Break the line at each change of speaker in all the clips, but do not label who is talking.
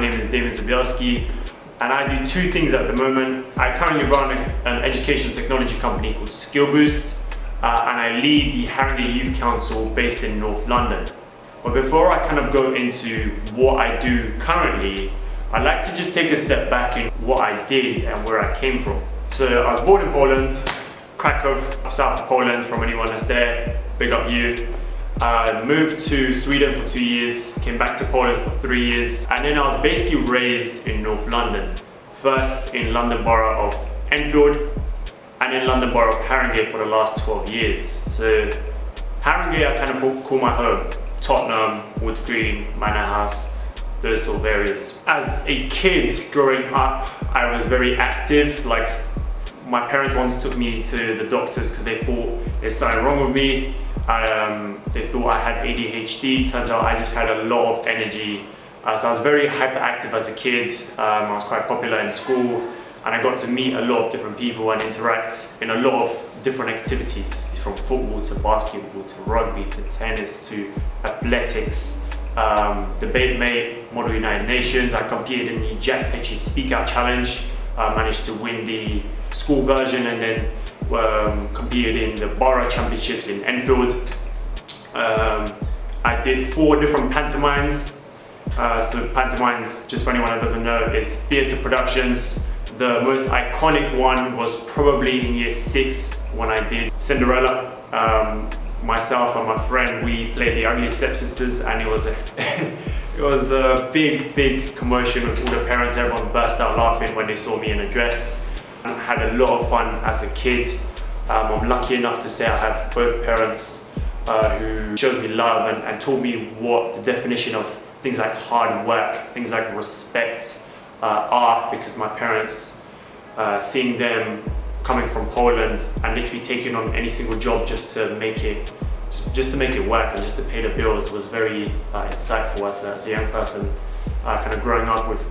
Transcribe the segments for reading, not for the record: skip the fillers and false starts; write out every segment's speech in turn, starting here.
name is Damian Zabielski, and I do two things at the moment. I currently run an educational technology company called SkillBoost, and I lead the Haringey Youth Council based in North London. But before I kind of go into what I do currently, I'd like to just take a step back in what I did and where I came from. So I was born in Poland, Krakow, south of Poland, from anyone that's there, big up you. Moved to Sweden for 2 years, came back to Poland for 3 years, and then I was basically raised in North London. First in London Borough of Enfield, and in London Borough of Haringey for the last 12 years. So Haringey I kind of call my home. Tottenham, Wood Green, Manor House, those sort of areas. As a kid growing up, I was very active. Like, my parents once took me to the doctors because they thought there's something wrong with me. They thought I had ADHD. Turns out I just had a lot of energy. So I was very hyperactive as a kid. I was quite popular in school, and I got to meet a lot of different people and interact in a lot of different activities, from football to basketball to rugby to tennis to athletics, debate mate, Model United Nations. I competed in the Jack Petchy Speak Out Challenge, managed to win the school version, and then competed in the Borough Championships in Enfield. I did 4 different pantomimes. So pantomimes, just for anyone that doesn't know, is theatre productions. The most iconic one was probably in year 6 when I did Cinderella. Myself and my friend, we played the Ugly Stepsisters, and it was a big commotion with all the parents. Everyone burst out laughing when they saw me in a dress. I had a lot of fun as a kid. I'm lucky enough to say I have both parents who showed me love and taught me what the definition of things like hard work, things like respect are, because my parents, seeing them coming from Poland and literally taking on any single job just to make it work and just to pay the bills was very insightful as a young person. Kind of growing up with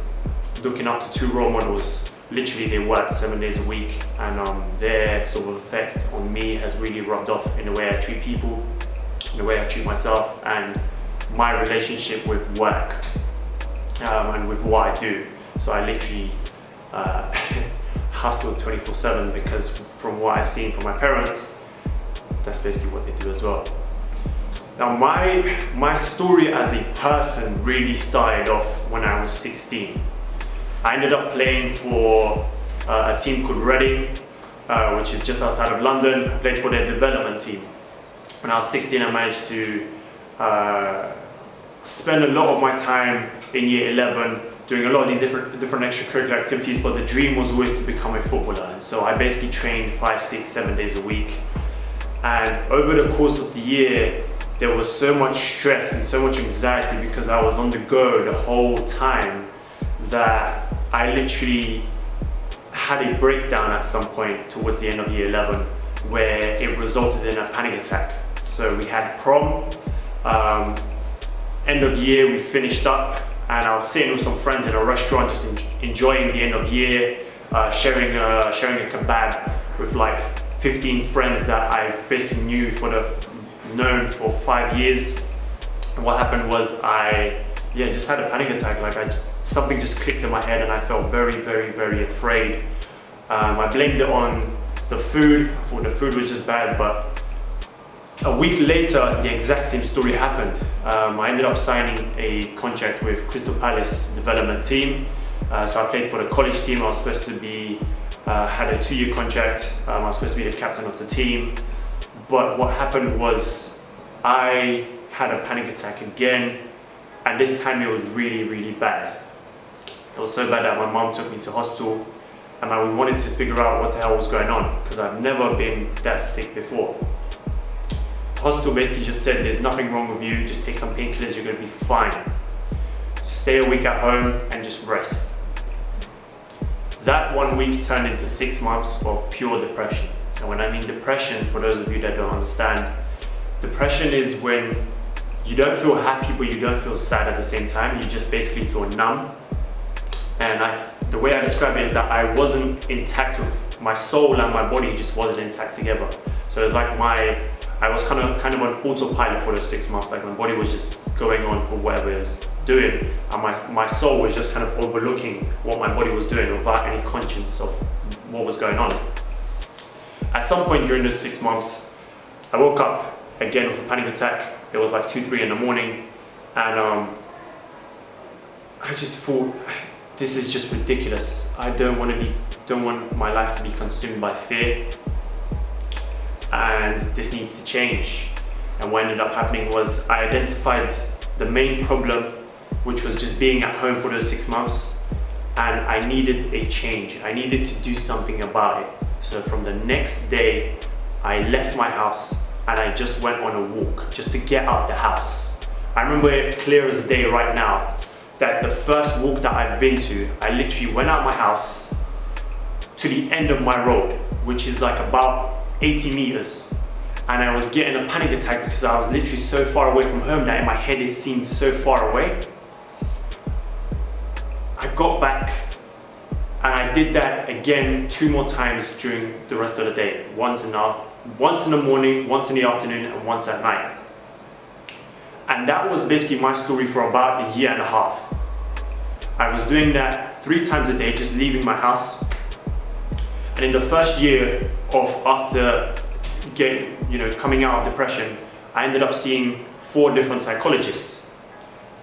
looking up to 2 role models. Literally, they worked 7 days a week, and their sort of effect on me has really rubbed off in the way I treat people, in the way I treat myself, and my relationship with work and with what I do. So I literally hustle 24/7, because from what I've seen from my parents, that's basically what they do as well. Now my story as a person really started off when I was 16. I ended up playing for a team called Reading, which is just outside of London. I played for their development team. When I was 16, I managed to spend a lot of my time in year 11 doing a lot of these different extracurricular activities, but the dream was always to become a footballer. And so I basically trained 5, 6, 7 days a week. And over the course of the year, there was so much stress and so much anxiety because I was on the go the whole time, that I literally had a breakdown at some point towards the end of year 11, where it resulted in a panic attack. So we had prom, end of year, we finished up, and I was sitting with some friends in a restaurant, just enjoying the end of year, sharing a kebab with like 15 friends that I basically known for 5 years. And what happened was I just had a panic attack. Like something just clicked in my head, and I felt very afraid. I blamed it on the food. I thought the food was just bad, but a week later, the exact same story happened. I ended up signing a contract with Crystal Palace development team. So I played for the college team. I was supposed to be, had a 2-year contract. I was supposed to be the captain of the team. But what happened was I had a panic attack again, and this time it was really bad. It was so bad that my mom took me to hospital, and we wanted to figure out what the hell was going on, because I've never been that sick before. The hospital basically just said, there's nothing wrong with you, just take some painkillers, you're going to be fine. Stay a week at home and just rest. That 1 week turned into 6 months of pure depression. And when I mean depression, for those of you that don't understand, depression is when you don't feel happy but you don't feel sad at the same time. You just basically feel numb. And the way I describe it is that I wasn't intact with my soul, and my body just wasn't intact together. So it's like I was kind of on autopilot for those 6 months. Like my body was just going on for whatever it was doing, and my soul was just kind of overlooking what my body was doing without any conscience of what was going on. At some point during those 6 months, I woke up again with a panic attack. It was like 2, 3 in the morning, and I just thought, this is just ridiculous. I don't want my life to be consumed by fear, and this needs to change. And what ended up happening was I identified the main problem, which was just being at home for those 6 months, and I needed a change. I needed to do something about it. So from the next day, I left my house and I just went on a walk just to get out the house. I remember it clear as day right now that the first walk that I've been to, I literally went out my house to the end of my road, which is like about 80 meters. And I was getting a panic attack because I was literally so far away from home that in my head it seemed so far away. I got back and I did that again 2 more times during the rest of the day. Once in the morning, once in the afternoon, and once at night. And that was basically my story for about 1.5 years. I was doing that 3 times a day, just leaving my house. And in the first year of after coming out of depression, I ended up seeing 4 different psychologists.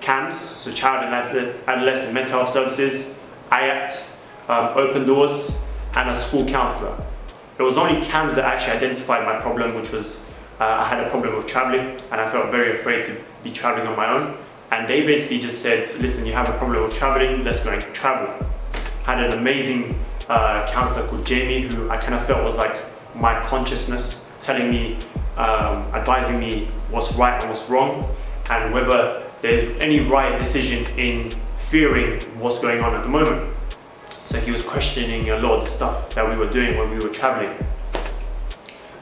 CAMS, so Child and Adolescent Mental Health Services, IACT, Open Doors, and a school counsellor. It was only CAMS that actually identified my problem, which was I had a problem with traveling, and I felt very afraid to be traveling on my own. And they basically just said, listen, you have a problem with traveling, let's go and travel. Had an amazing counsellor called Jamie, who I kind of felt was like my consciousness, telling me, advising me what's right and what's wrong, and whether there's any right decision in fearing what's going on at the moment. So he was questioning a lot of the stuff that we were doing when we were traveling.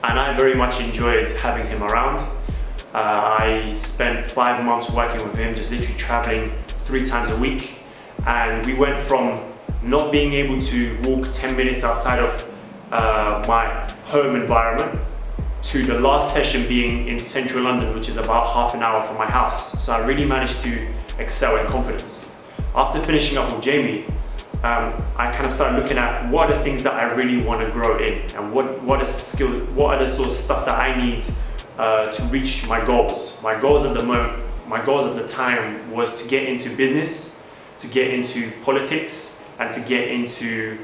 And I very much enjoyed having him around. I spent 5 months working with him, just literally traveling 3 times a week. And we went from not being able to walk 10 minutes outside of my home environment to the last session being in central London, which is about half an hour from my house. So I really managed to excel in confidence. After finishing up with Jamie, I kind of started looking at what are the things that I really want to grow in, and what are the sort of stuff that I need to reach my goals. My goals at the time was to get into business, to get into politics, and to get into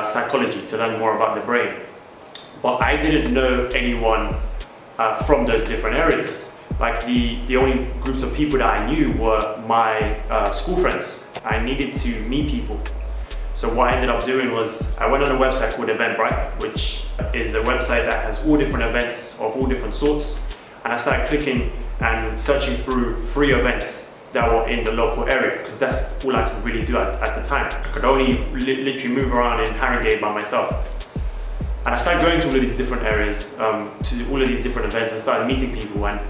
psychology, to learn more about the brain. But I didn't know anyone from those different areas. Like the only groups of people that I knew were my school friends. I needed to meet people. So what I ended up doing was I went on a website called Eventbrite, which is a website that has all different events of all different sorts. And I started clicking and searching through free events that were in the local area, because that's all I could really do at the time. I could only literally move around in Haringey by myself. And I started going to all of these different areas, to all of these different events, and started meeting people. And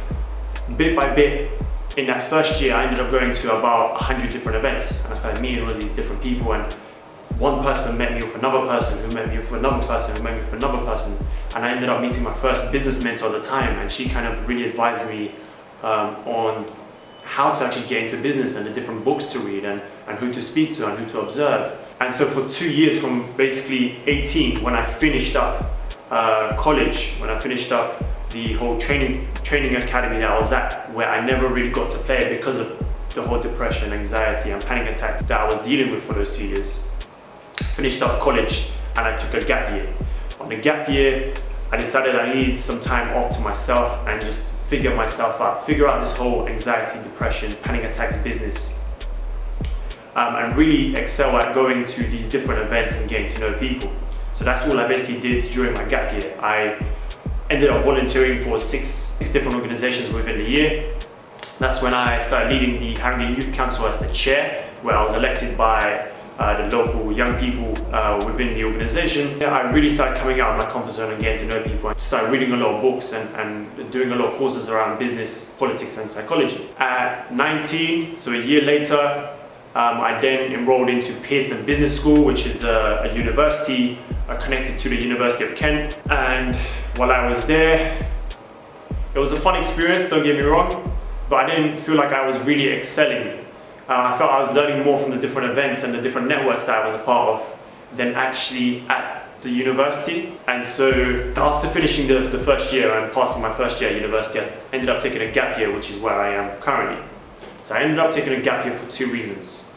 bit by bit, in that first year, I ended up going to about 100 different events. And I started meeting all of these different people, and one person met me with another person, who met me with another person, who met me with another person. And I ended up meeting my first business mentor at the time, and she kind of really advised me on how to actually get into business and the different books to read and who to speak to and who to observe. And so for 2 years, from basically 18, when I finished up college, when I finished up the whole training academy that I was at, where I never really got to play because of the whole depression, anxiety and panic attacks that I was dealing with for those 2 years. Finished up college and I took a gap year. On the gap year, I decided I needed some time off to myself and just figure myself out, figure out this whole anxiety, depression, panic attacks business, and really excel at going to these different events and getting to know people. So that's all I basically did during my gap year. I ended up volunteering for six different organizations within the year. That's when I started leading the Haringey Youth Council as the chair, where I was elected by the local young people within the organization. I really started coming out of my comfort zone and getting to know people. I started reading a lot of books and doing a lot of courses around business, politics and psychology. At 19, so a year later, I then enrolled into Pearson Business School, which is a university connected to the University of Kent. And while I was there, it was a fun experience, don't get me wrong. but I didn't feel like I was really excelling. I felt I was learning more from the different events and the different networks that I was a part of than actually at the university. And so after finishing the first year and passing my first year at university, I ended up taking a gap year, which is where I am currently. So I ended up taking a gap year for 2 reasons.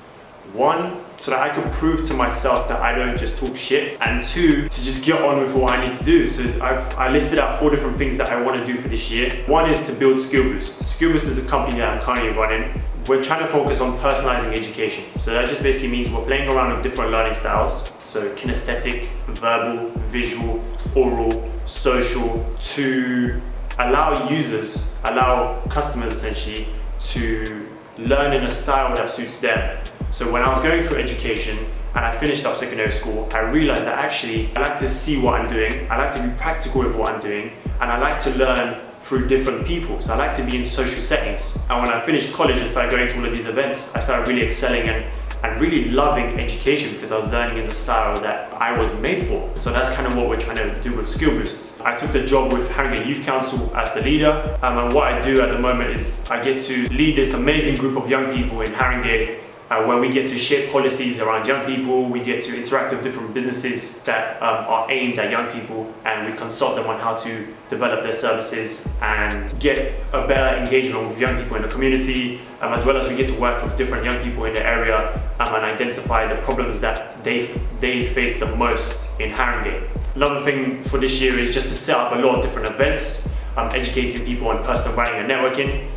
1, so that I could prove to myself that I don't just talk shit, and 2, to just get on with what I need to do. So I listed out 4 different things that I want to do for this year. 1 is to build SkillBoost. SkillBoost is the company that I'm currently running. We're trying to focus on personalizing education. So that just basically means we're playing around with different learning styles. So kinesthetic, verbal, visual, oral, social, to allow customers essentially to learn in a style that suits them. So when I was going through education and I finished up secondary school, I realized that actually I like to see what I'm doing, I like to be practical with what I'm doing, and I like to learn through different people. So I like to be in social settings. And when I finished college and started going to all of these events, I started really excelling and really loving education because I was learning in the style that I was made for. So that's kind of what we're trying to do with SkillBoost. I took the job with Haringey Youth Council as the leader, and what I do at the moment is I get to lead this amazing group of young people in Haringey, where we get to shape policies around young people. We get to interact with different businesses that are aimed at young people, and we consult them on how to develop their services and get a better engagement with young people in the community, as well as we get to work with different young people in the area and identify the problems that they face the most in Haringey. Another thing for this year is just to set up a lot of different events, educating people on personal branding and networking,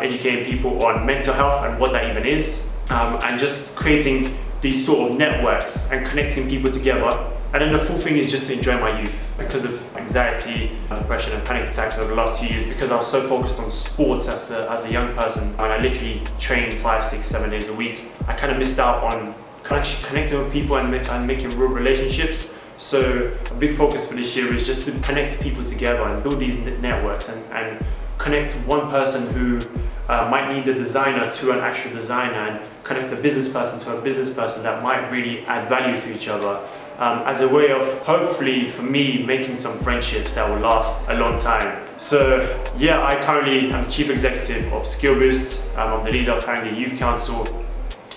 educating people on mental health and what that even is, and just creating these sort of networks and connecting people together. And then the 4th thing is just to enjoy my youth. Because of anxiety, depression and panic attacks over the last 2 years, because I was so focused on sports as a young person, and I literally trained 5, 6, 7 days a week, I kind of missed out on connecting with people and making real relationships. So a big focus for this year is just to connect people together and build these networks and connect one person who might need a designer to an actual designer, and connect a business person to a business person that might really add value to each other, as a way of, hopefully for me, making some friendships that will last a long time. So yeah, I currently am the Chief Executive of SkillBoost. I'm the leader of Haringey Youth Council,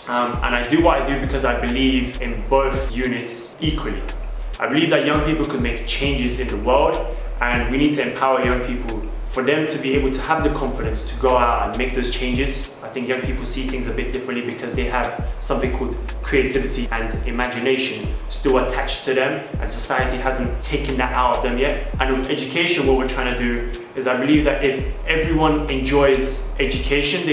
and I do what I do because I believe in both units equally. I believe that young people could make changes in the world, and we need to empower young people for them to be able to have the confidence to go out and make those changes. I think young people see things a bit differently because they have something called creativity and imagination still attached to them, and society hasn't taken that out of them yet. And with education, what we're trying to do is, I believe that if everyone enjoys education,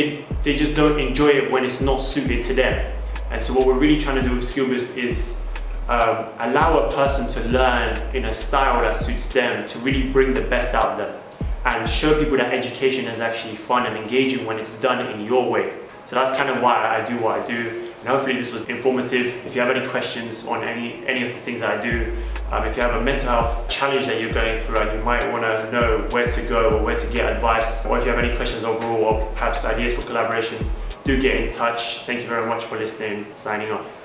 they just don't enjoy it when it's not suited to them. And so what we're really trying to do with SkillBoost is allow a person to learn in a style that suits them, to really bring the best out of them, and show people that education is actually fun and engaging when it's done in your way. So that's kind of why I do what I do, and hopefully this was informative. If you have any questions on any of the things that I do, if you have a mental health challenge that you're going through and you might want to know where to go or where to get advice, or if you have any questions overall or perhaps ideas for collaboration, do get in touch. Thank you very much for listening. Signing off.